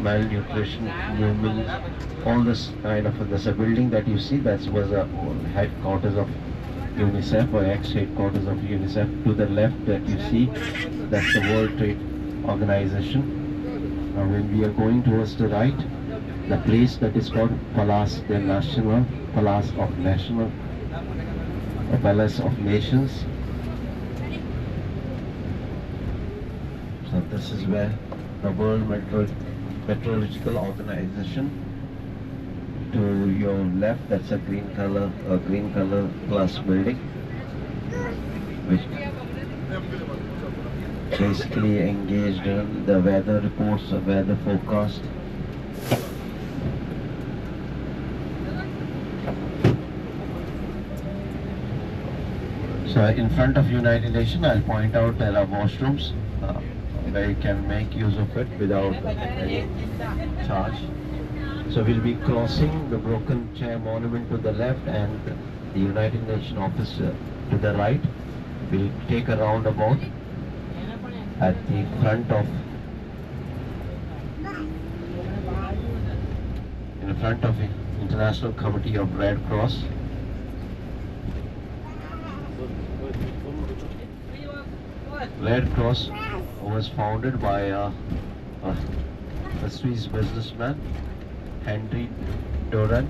malnutrition, movement, all this kind of. There's a building that you see that was a headquarters of UNICEF or ex-headquarters of UNICEF. To the left that you see, that's the World Trade Organization. Now when we are going towards the right, the place that is called Palace de National, Palace of National, or Palace of Nations. So this is where the World Meteorological Organization. To your left, that's a green color glass building, which basically engaged in the weather reports, the weather forecast. So in front of United Nations, I'll point out there are washrooms where you can make use of it without any charge. So we'll be crossing the Broken Chair Monument to the left and the United Nations office to the right. We'll take a roundabout at the front of the International Committee of Red Cross. Red Cross was founded by a Swiss businessman, Henry Doran,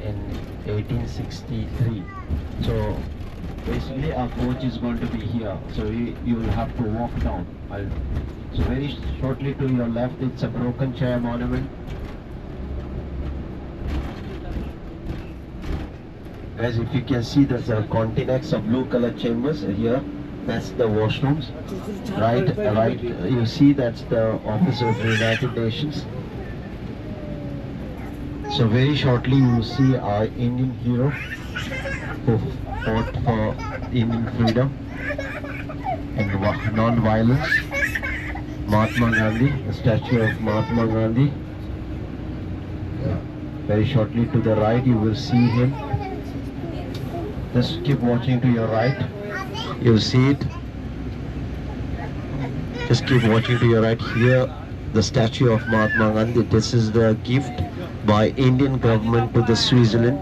in 1863. So basically our coach is going to be here, so you will have to walk down. So very shortly to your left, it's a Broken Chair Monument. Guys, if you can see, there's a continents of blue color chambers here. That's the washrooms. Right, you see that's the office of the United Nations. So very shortly you will see our Indian hero who fought for Indian freedom and non-violence, Mahatma Gandhi, the statue of Mahatma Gandhi. Very shortly to the right you will see him. Just keep watching to your right. You'll see it. Just keep watching to your right. Here, the statue of Mahatma Gandhi. This is the gift by Indian government to the Switzerland.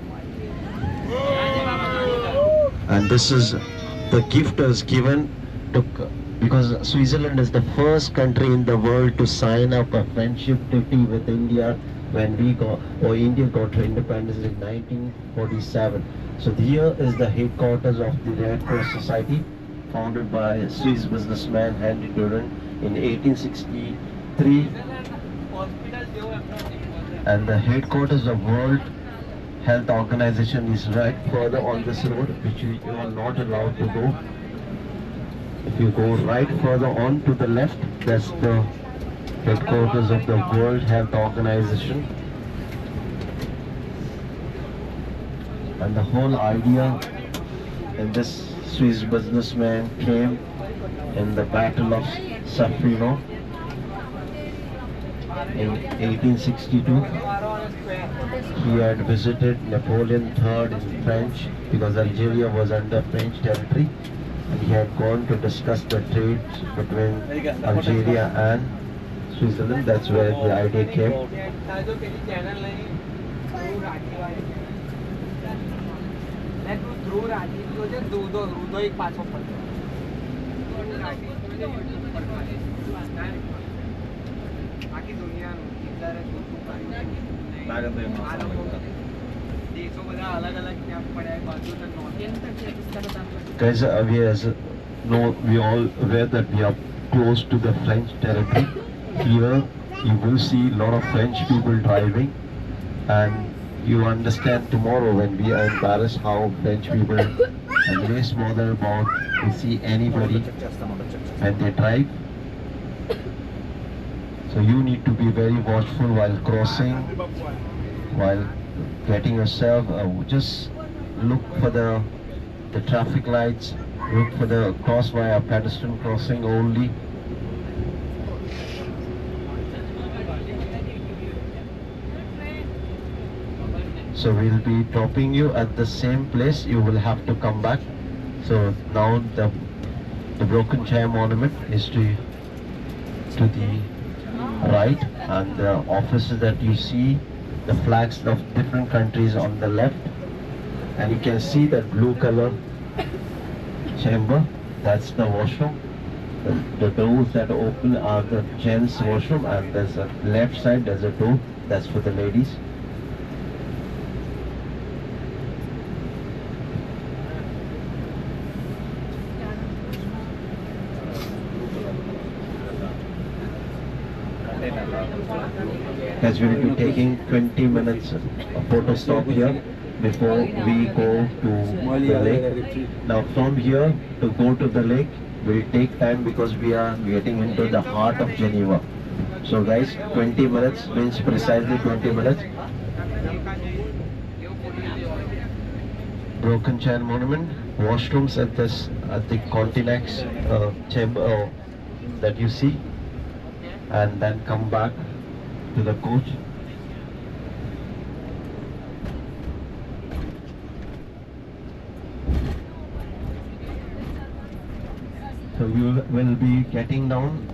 And this is the gift was given to, because Switzerland is the first country in the world to sign up a friendship treaty with India when India got her independence in 1947. So here is the headquarters of the Red Cross Society, founded by a Swiss businessman Henry Doran in 1863. And the headquarters of World Health Organization is right further on this road, which you are not allowed to go. If you go right further on to the left, that's the headquarters of the World Health Organization. And the whole idea, and this Swiss businessman came in the Battle of Safrino in 1862. He had visited Napoleon III in French because Algeria was under French territory, and he had gone to discuss the trade between Algeria and Switzerland. That's where the idea came. Guys, we all aware that we are close to the French territory. Here you will see a lot of French people driving, and you understand tomorrow when we are in Paris how French people are less bothered about to see anybody when they drive. So you need to be very watchful while crossing, while getting yourself, just look for the traffic lights, look for the cross via pedestrian crossing only. So we'll be dropping you at the same place. You will have to come back. So now the Broken Chair Monument is to the right, and the offices that you see, the flags of different countries on the left, and you can see that blue color chamber, that's the washroom. The doors that open are the gents washroom, and there's a left side, there's a door that's for the ladies. As we will be taking 20 minutes photo stop here before we go to the lake. Now from here to go to the lake will take time because we are getting into the heart of Geneva. So guys, 20 minutes means precisely 20 minutes. Broken Chair Monument, washrooms at the Continex chamber that you see, and then come back to the coach. So we will be getting down